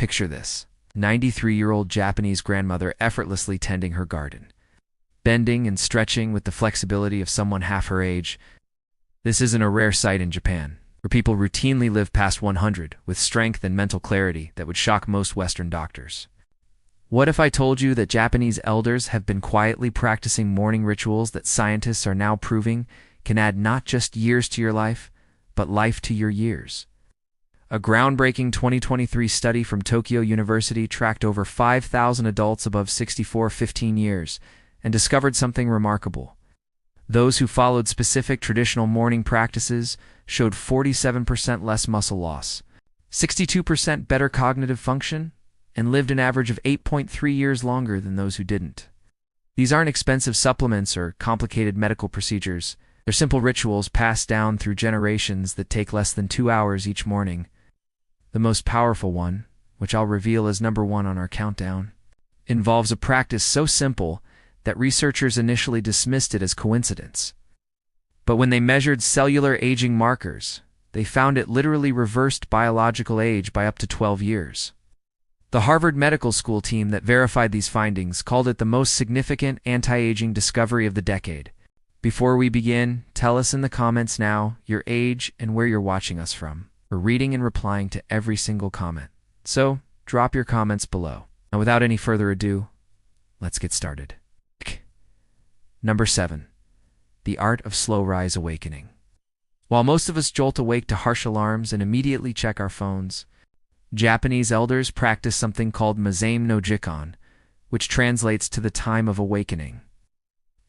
Picture this: 93-year-old Japanese grandmother effortlessly tending her garden, bending and stretching with the flexibility of someone half her age. This isn't a rare sight in Japan, where people routinely live past 100 with strength and mental clarity that would shock most Western doctors. What if I told you that Japanese elders have been quietly practicing morning rituals that scientists are now proving can add not just years to your life, but life to your years? A groundbreaking 2023 study from Tokyo University tracked over 5,000 adults above 64 15 years and discovered something remarkable. Those who followed specific traditional morning practices showed 47% less muscle loss, 62% better cognitive function, and lived an average of 8.3 years longer than those who didn't. These aren't expensive supplements or complicated medical procedures. They're simple rituals passed down through generations that take less than 2 hours each morning. The most powerful one, which I'll reveal as number 1 on our countdown, involves a practice so simple that researchers initially dismissed it as coincidence. But when they measured cellular aging markers, they found it literally reversed biological age by up to 12 years. The Harvard Medical School team that verified these findings called it the most significant anti-aging discovery of the decade. Before we begin, tell us in the comments now your age and where you're watching us from. We're reading and replying to every single comment, so drop your comments below. Now, without any further ado, let's get started. Number 7. The art of slow rise awakening. While most of us jolt awake to harsh alarms and immediately check our phones, Japanese elders practice something called Mazaime no Jikon, which translates to the time of awakening.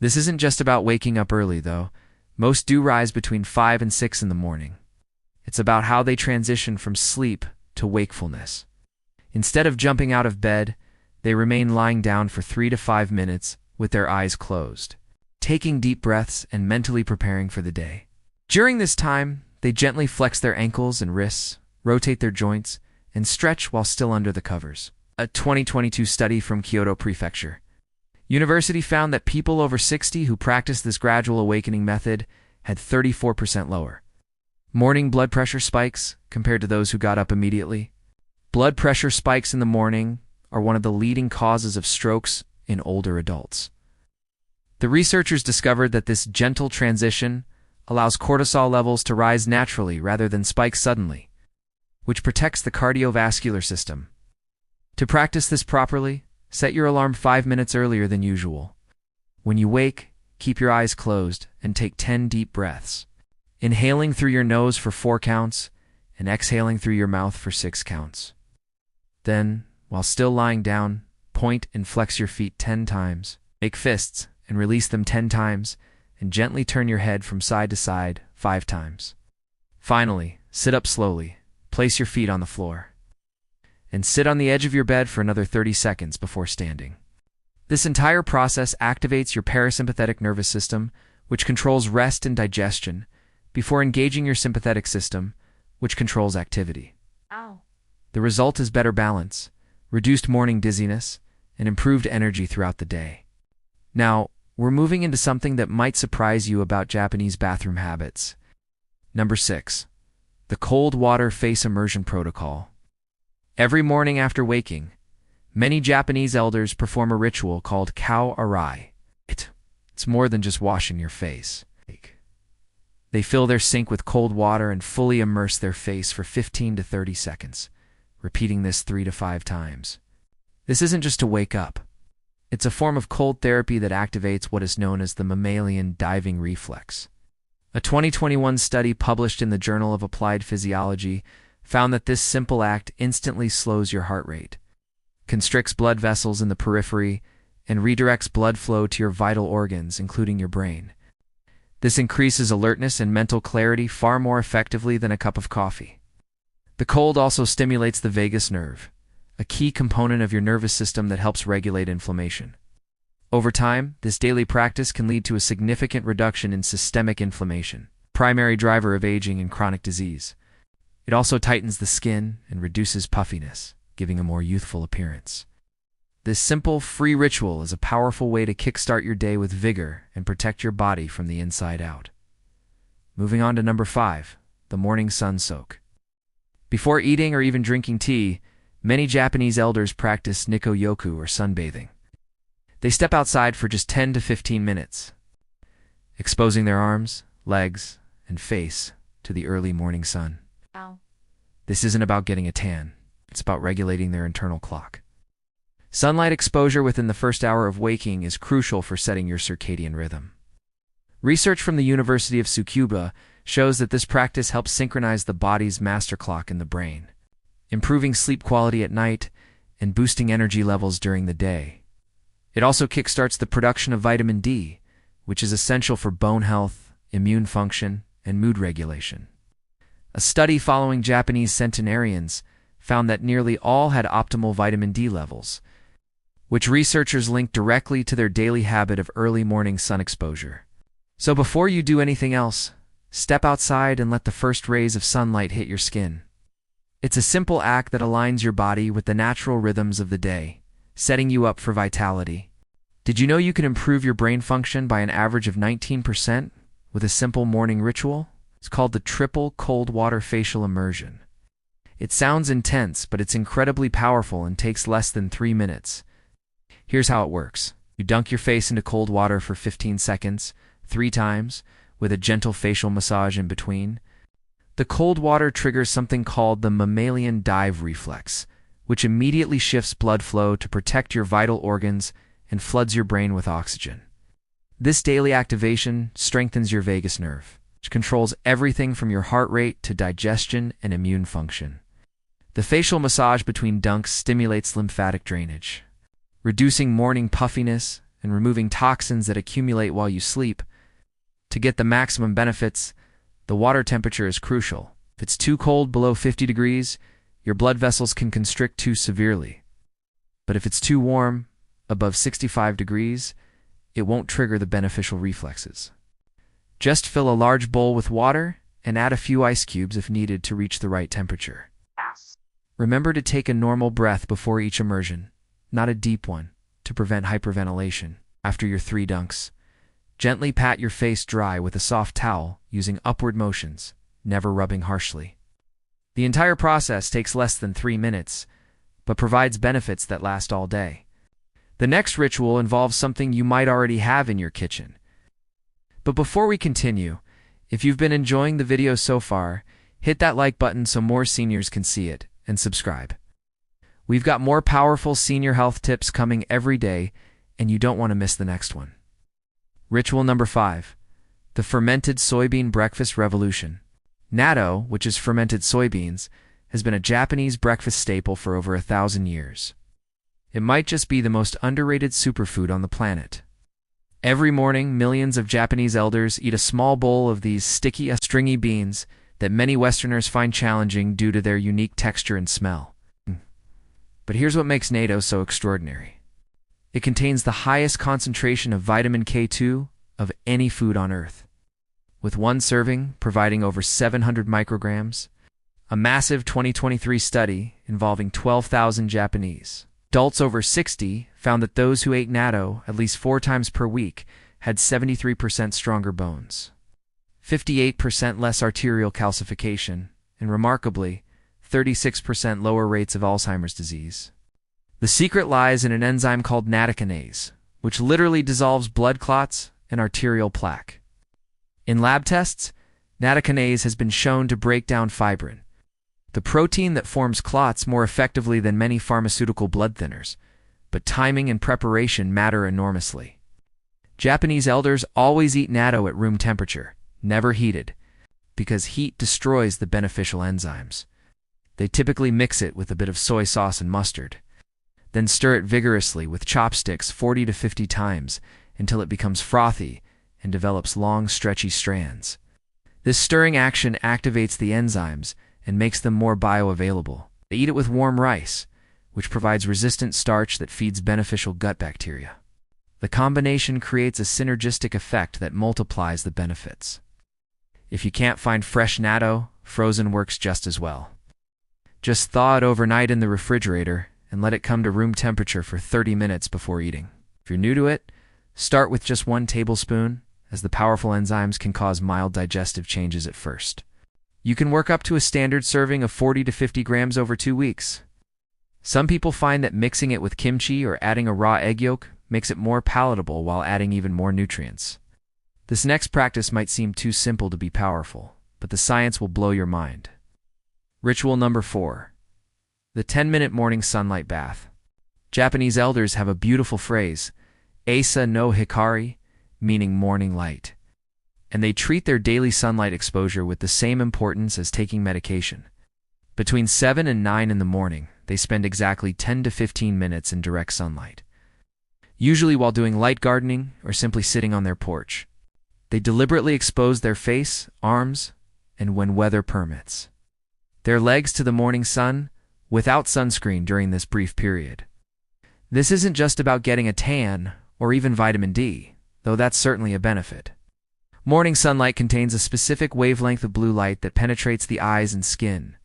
This isn't just about waking up early, though. Most do rise between 5 and 6 in the morning. It's about how they transition from sleep to wakefulness. Instead of jumping out of bed, they remain lying down for 3 to 5 minutes with their eyes closed, taking deep breaths and mentally preparing for the day. During this time, they gently flex their ankles and wrists, rotate their joints, and stretch while still under the covers. A 2022 study from Kyoto Prefecture University found that people over 60 who practiced this gradual awakening method had 34% lower morning blood pressure spikes compared to those who got up immediately. Blood pressure spikes in the morning are one of the leading causes of strokes in older adults. The researchers discovered that this gentle transition allows cortisol levels to rise naturally rather than spike suddenly, which protects the cardiovascular system. To practice this properly, set your alarm 5 minutes earlier than usual. When you wake, keep your eyes closed and take 10 deep breaths, inhaling through your nose for 4 counts and exhaling through your mouth for 6 counts. Then, while still lying down, point and flex your feet 10 times, make fists and release them 10 times, and gently turn your head from side to side 5 times. Finally, sit up slowly, place your feet on the floor, and sit on the edge of your bed for another 30 seconds before standing. This entire process activates your parasympathetic nervous system, which controls rest and digestion, before engaging your sympathetic system, which controls activity. Ow. The result is better balance, reduced morning dizziness, and improved energy throughout the day. Now, we're moving into something that might surprise you about Japanese bathroom habits. Number 6. The cold water face immersion protocol. Every morning after waking, many Japanese elders perform a ritual called kao arai. It's more than just washing your face. They fill their sink with cold water and fully immerse their face for 15 to 30 seconds, repeating this 3 to 5 times. This isn't just to wake up. It's a form of cold therapy that activates what is known as the mammalian diving reflex. A 2021 study published in the Journal of Applied Physiology found that this simple act instantly slows your heart rate, constricts blood vessels in the periphery, and redirects blood flow to your vital organs, including your brain. This increases alertness and mental clarity far more effectively than a cup of coffee. The cold also stimulates the vagus nerve, a key component of your nervous system that helps regulate inflammation. Over time, this daily practice can lead to a significant reduction in systemic inflammation, primary driver of aging and chronic disease. It also tightens the skin and reduces puffiness, giving a more youthful appearance. This simple, free ritual is a powerful way to kickstart your day with vigor and protect your body from the inside out. Moving on to number 5, the morning sun soak. Before eating or even drinking tea, Many Japanese elders practice nikko-yoku or sunbathing. They step outside for just 10 to 15 minutes, exposing their arms, legs, and face to the early morning sun. Wow. This isn't about getting a tan. It's about regulating their internal clock. Sunlight exposure within the first hour of waking is crucial for setting your circadian rhythm. Research from the University of Tsukuba shows that this practice helps synchronize the body's master clock in the brain, improving sleep quality at night and boosting energy levels during the day. It also kickstarts the production of vitamin D, which is essential for bone health, immune function, and mood regulation. A study following Japanese centenarians found that nearly all had optimal vitamin D levels, which researchers linked directly to their daily habit of early morning sun exposure. So before you do anything else, step outside and let the first rays of sunlight hit your skin. It's a simple act that aligns your body with the natural rhythms of the day, setting you up for vitality. Did you know you can improve your brain function by an average of 19% with a simple morning ritual? It's called the triple cold water facial immersion. It sounds intense, but it's incredibly powerful and takes less than 3 minutes. Here's how it works. You dunk your face into cold water for 15 seconds, 3 times, with a gentle facial massage in between. The cold water triggers something called the mammalian dive reflex, which immediately shifts blood flow to protect your vital organs and floods your brain with oxygen. This daily activation strengthens your vagus nerve, which controls everything from your heart rate to digestion and immune function. The facial massage between dunks stimulates lymphatic drainage, reducing morning puffiness and removing toxins that accumulate while you sleep. To get the maximum benefits, the water temperature is crucial. If it's too cold below 50 degrees, your blood vessels can constrict too severely. But if it's too warm, above 65 degrees, it won't trigger the beneficial reflexes. Just fill a large bowl with water and add a few ice cubes if needed to reach the right temperature. Remember to take a normal breath before each immersion, not a deep one, to prevent hyperventilation. After your 3 dunks, gently pat your face dry with a soft towel using upward motions, never rubbing harshly. The entire process takes less than 3 minutes, but provides benefits that last all day. The next ritual involves something you might already have in your kitchen. But before we continue, if you've been enjoying the video so far, hit that like button so more seniors can see it, and subscribe. We've got more powerful senior health tips coming every day, and you don't want to miss the next one. Ritual number 5. The fermented soybean breakfast revolution. Natto, which is fermented soybeans, has been a Japanese breakfast staple for over 1,000 years. It might just be the most underrated superfood on the planet. Every morning, millions of Japanese elders eat a small bowl of these sticky, stringy beans that many Westerners find challenging due to their unique texture and smell. But here's what makes natto so extraordinary. It contains the highest concentration of vitamin K2 of any food on Earth, with one serving providing over 700 micrograms. A massive 2023 study involving 12,000 Japanese adults over 60 found that those who ate natto at least 4 times per week had 73% stronger bones, 58% less arterial calcification, and remarkably, 36% lower rates of Alzheimer's disease. The secret lies in an enzyme called nattokinase, which literally dissolves blood clots and arterial plaque. In lab tests, nattokinase has been shown to break down fibrin, the protein that forms clots, more effectively than many pharmaceutical blood thinners, but timing and preparation matter enormously. Japanese elders always eat natto at room temperature, never heated, because heat destroys the beneficial enzymes. They typically mix it with a bit of soy sauce and mustard, then stir it vigorously with chopsticks 40 to 50 times until it becomes frothy and develops long, stretchy strands. This stirring action activates the enzymes and makes them more bioavailable. They eat it with warm rice, which provides resistant starch that feeds beneficial gut bacteria. The combination creates a synergistic effect that multiplies the benefits. If you can't find fresh natto, frozen works just as well. Just thaw it overnight in the refrigerator and let it come to room temperature for 30 minutes before eating. If you're new to it, start with just 1 tablespoon, as the powerful enzymes can cause mild digestive changes at first. You can work up to a standard serving of 40 to 50 grams over 2 weeks. Some people find that mixing it with kimchi or adding a raw egg yolk makes it more palatable while adding even more nutrients. This next practice might seem too simple to be powerful, but the science will blow your mind. Ritual number 4. The 10-minute morning sunlight bath. Japanese elders have a beautiful phrase, Asa no Hikari, meaning morning light. And they treat their daily sunlight exposure with the same importance as taking medication. Between 7 and 9 in the morning, they spend exactly 10 to 15 minutes in direct sunlight. Usually while doing light gardening or simply sitting on their porch. They deliberately expose their face, arms, and when weather permits, their legs to the morning sun without sunscreen during this brief period. This isn't just about getting a tan or even vitamin D, though that's certainly a benefit. Morning sunlight contains a specific wavelength of blue light that penetrates the eyes and skin,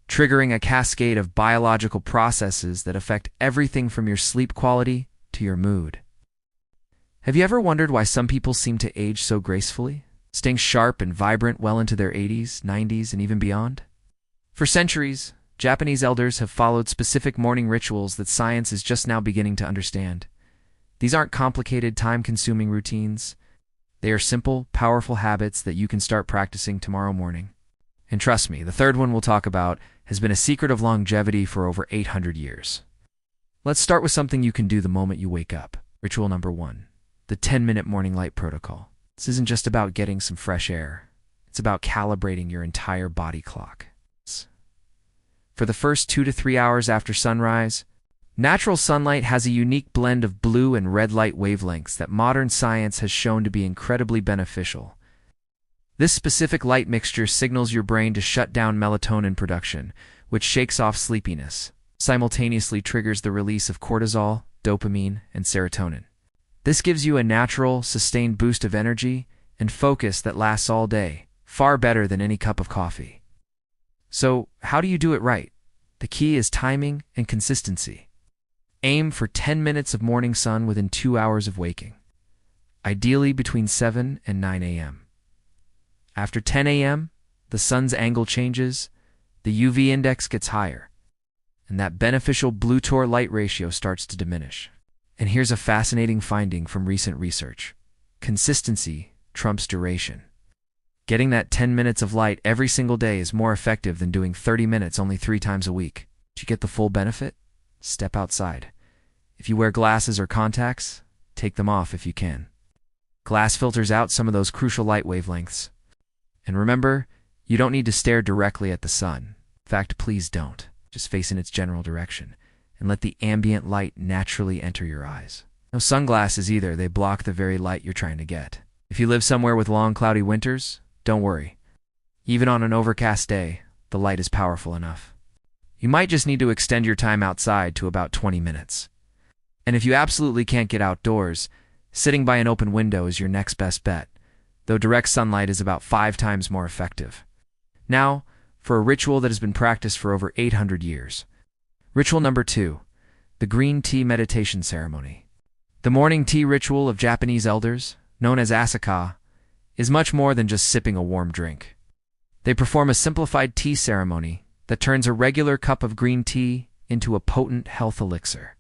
triggering a cascade of biological processes that affect everything from your sleep quality to your mood. Have you ever wondered why some people seem to age so gracefully, staying sharp and vibrant well into their 80s, 90s, and even beyond? For centuries, Japanese elders have followed specific morning rituals that science is just now beginning to understand. These aren't complicated, time-consuming routines. They are simple, powerful habits that you can start practicing tomorrow morning. And trust me, the third one we'll talk about has been a secret of longevity for over 800 years. Let's start with something you can do the moment you wake up. Ritual number 1, the 10-minute morning light protocol. This isn't just about getting some fresh air. It's about calibrating your entire body clock. For the first 2 to 3 hours after sunrise, natural sunlight has a unique blend of blue and red light wavelengths that modern science has shown to be incredibly beneficial. This specific light mixture signals your brain to shut down melatonin production, which shakes off sleepiness, simultaneously triggers the release of cortisol, dopamine, and serotonin. This gives you a natural, sustained boost of energy and focus that lasts all day, far better than any cup of coffee. So, how do you do it right? The key is timing and consistency. Aim for 10 minutes of morning sun within 2 hours of waking, ideally between 7 and 9 a.m. After 10 a.m., the sun's angle changes, the UV index gets higher, and that beneficial blue-tor light ratio starts to diminish. And here's a fascinating finding from recent research. Consistency trumps duration. Getting that 10 minutes of light every single day is more effective than doing 30 minutes only 3 times a week. To get the full benefit, step outside. If you wear glasses or contacts, take them off if you can. Glass filters out some of those crucial light wavelengths. And remember, you don't need to stare directly at the sun. In fact, please don't. Just face in its general direction and let the ambient light naturally enter your eyes. No sunglasses either, they block the very light you're trying to get. If you live somewhere with long cloudy winters, don't worry. Even on an overcast day, the light is powerful enough. You might just need to extend your time outside to about 20 minutes. And if you absolutely can't get outdoors, sitting by an open window is your next best bet, though direct sunlight is about 5 times more effective. Now, for a ritual that has been practiced for over 800 years. Ritual number 2, the green tea meditation ceremony. The morning tea ritual of Japanese elders, known as asaka, is much more than just sipping a warm drink. They perform a simplified tea ceremony that turns a regular cup of green tea into a potent health elixir.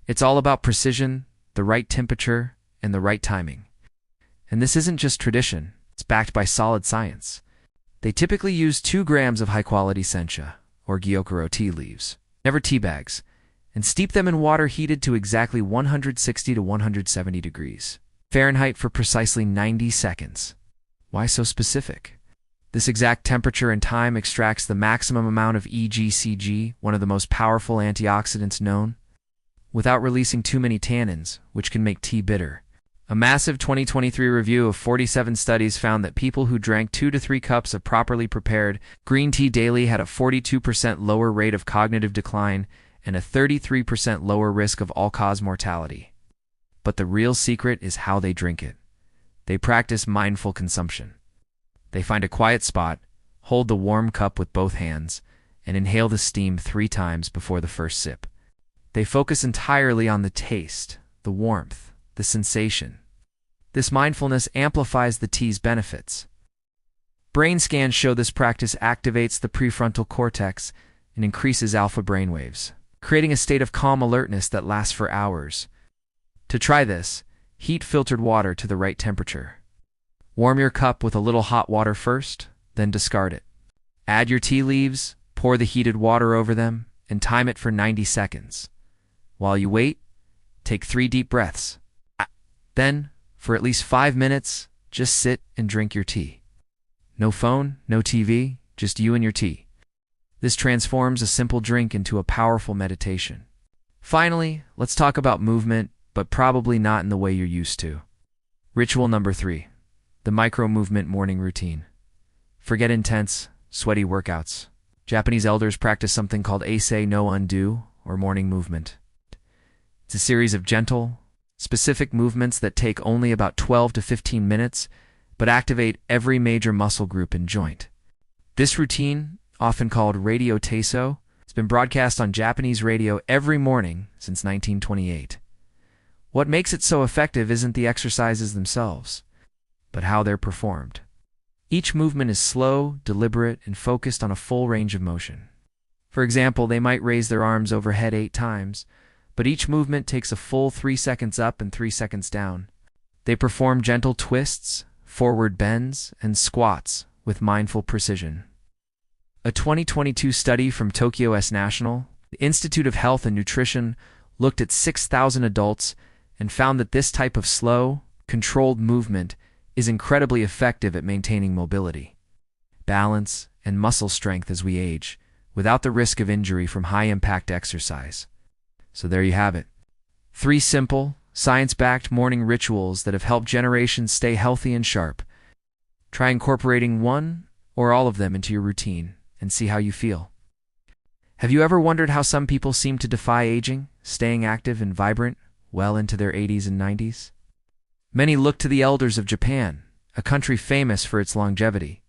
It's all about precision, the right temperature, and the right timing. And this isn't just tradition, it's backed by solid science. They typically use 2 grams of high-quality sencha, or gyokuro tea leaves, never tea bags, and steep them in water heated to exactly 160 to 170 degrees Fahrenheit for precisely 90 seconds. Why so specific? This exact temperature and time extracts the maximum amount of EGCG, one of the most powerful antioxidants known, without releasing too many tannins, which can make tea bitter. A massive 2023 review of 47 studies found that people who drank 2 to 3 cups of properly prepared green tea daily had a 42% lower rate of cognitive decline and a 33% lower risk of all-cause mortality. But the real secret is how they drink it. They practice mindful consumption. They find a quiet spot, hold the warm cup with both hands, and inhale the steam 3 times before the first sip. They focus entirely on the taste, the warmth, the sensation. This mindfulness amplifies the tea's benefits. Brain scans show this practice activates the prefrontal cortex and increases alpha brainwaves, creating a state of calm alertness that lasts for hours. To try this, heat filtered water to the right temperature. Warm your cup with a little hot water first, then discard it. Add your tea leaves, pour the heated water over them, and time it for 90 seconds. While you wait, take 3 deep breaths. Then, for at least 5 minutes, just sit and drink your tea. No phone, no TV, just you and your tea. This transforms a simple drink into a powerful meditation. Finally, let's talk about movement, but probably not in the way you're used to. Ritual number 3, the micro-movement morning routine. Forget intense, sweaty workouts. Japanese elders practice something called Ase no Undo, or morning movement. It's a series of gentle, specific movements that take only about 12 to 15 minutes, but activate every major muscle group and joint. This routine, often called radio teiso, has been broadcast on Japanese radio every morning since 1928. What makes it so effective isn't the exercises themselves, but how they're performed. Each movement is slow, deliberate, and focused on a full range of motion. For example, they might raise their arms overhead 8 times, but each movement takes a full 3 seconds up and 3 seconds down. They perform gentle twists, forward bends, and squats with mindful precision. A 2022 study from Tokyo's National, the Institute of Health and Nutrition, looked at 6,000 adults and found that this type of slow, controlled movement is incredibly effective at maintaining mobility, balance, and muscle strength as we age, without the risk of injury from high-impact exercise. So there you have it. 3 simple, science-backed morning rituals that have helped generations stay healthy and sharp. Try incorporating one or all of them into your routine and see how you feel. Have you ever wondered how some people seem to defy aging, staying active and vibrant well into their 80s and 90s? Many look to the elders of Japan, a country famous for its longevity.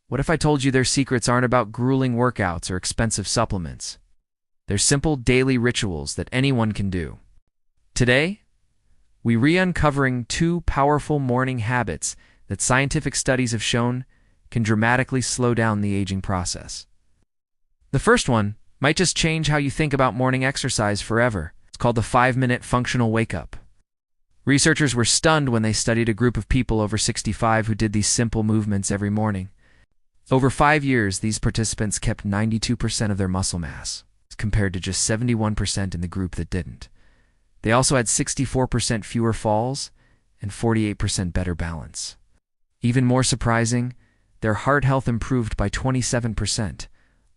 What if I told you their secrets aren't about grueling workouts or expensive supplements? They're simple daily rituals that anyone can do. Today, we re-uncovering 2 powerful morning habits that scientific studies have shown can dramatically slow down the aging process. The first one might just change how you think about morning exercise forever. It's called the 5-minute functional wake-up. Researchers were stunned when they studied a group of people over 65 who did these simple movements every morning. Over 5 years, these participants kept 92% of their muscle mass, compared to just 71% in the group that didn't. They also had 64% fewer falls and 48% better balance. Even more surprising, their heart health improved by 27%,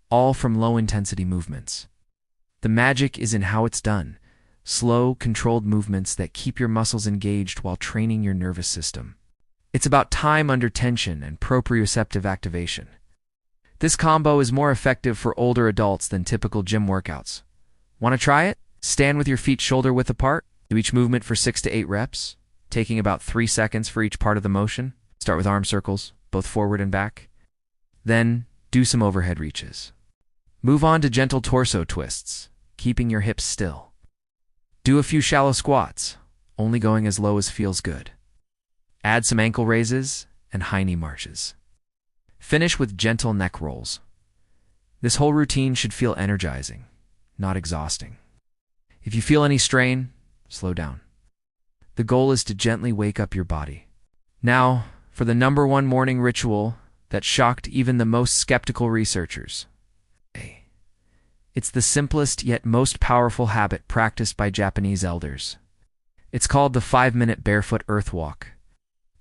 all from low-intensity movements. The magic is in how it's done. Slow, controlled movements that keep your muscles engaged while training your nervous system. It's about time under tension and proprioceptive activation. This combo is more effective for older adults than typical gym workouts. Want to try it? Stand with your feet shoulder-width apart. Do each movement for 6 to 8 reps, taking about 3 seconds for each part of the motion. Start with arm circles, both forward and back. Then, do some overhead reaches. Move on to gentle torso twists, keeping your hips still. Do a few shallow squats, only going as low as feels good. Add some ankle raises and high knee marches. Finish with gentle neck rolls. This whole routine should feel energizing, not exhausting. If you feel any strain, slow down. The goal is to gently wake up your body. Now, for the #1 morning ritual that shocked even the most skeptical researchers. It's the simplest yet most powerful habit practiced by Japanese elders. It's called the 5-minute barefoot earth walk.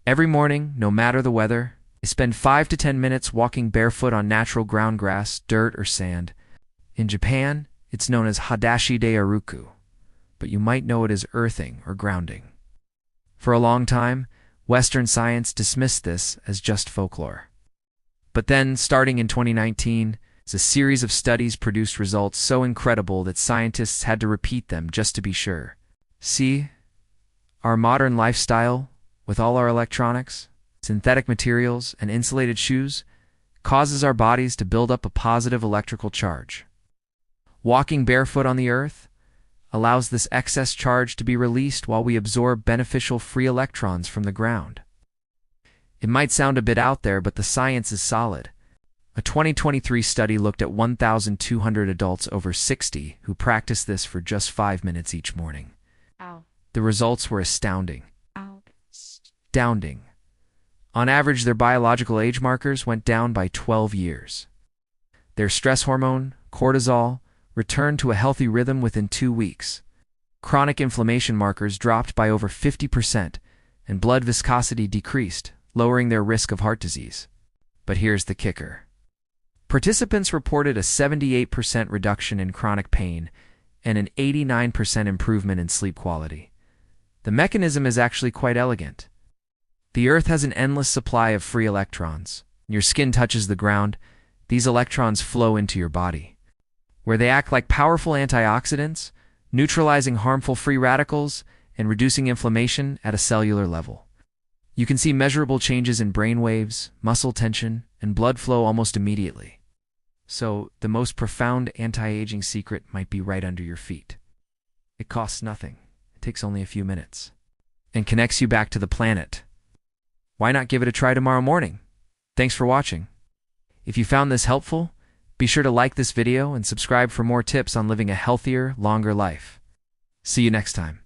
Every morning, no matter the weather, they spend 5 to 10 minutes walking barefoot on natural ground grass, dirt, or sand. In Japan, it's known as hadashi de aruku, but you might know it as earthing or grounding. For a long time, Western science dismissed this as just folklore. But then, starting in 2019, a series of studies produced results so incredible that scientists had to repeat them just to be sure. See, our modern lifestyle, with all our electronics, synthetic materials, and insulated shoes, causes our bodies to build up a positive electrical charge. Walking barefoot on the earth allows this excess charge to be released while we absorb beneficial free electrons from the ground. It might sound a bit out there, but the science is solid. A 2023 study looked at 1,200 adults over 60 who practiced this for just 5 minutes each morning. Ow. The results were astounding. Ow. Astounding. On average, their biological age markers went down by 12 years. Their stress hormone, cortisol, returned to a healthy rhythm within 2 weeks. Chronic inflammation markers dropped by over 50%, and blood viscosity decreased, lowering their risk of heart disease. But here's the kicker. Participants reported a 78% reduction in chronic pain and an 89% improvement in sleep quality. The mechanism is actually quite elegant. The Earth has an endless supply of free electrons. When your skin touches the ground, these electrons flow into your body, where they act like powerful antioxidants, neutralizing harmful free radicals and reducing inflammation at a cellular level. You can see measurable changes in brain waves, muscle tension, and blood flow almost immediately. So, the most profound anti-aging secret might be right under your feet. It costs nothing. It takes only a few minutes. And connects you back to the planet. Why not give it a try tomorrow morning? Thanks for watching. If you found this helpful, be sure to like this video and subscribe for more tips on living a healthier, longer life. See you next time.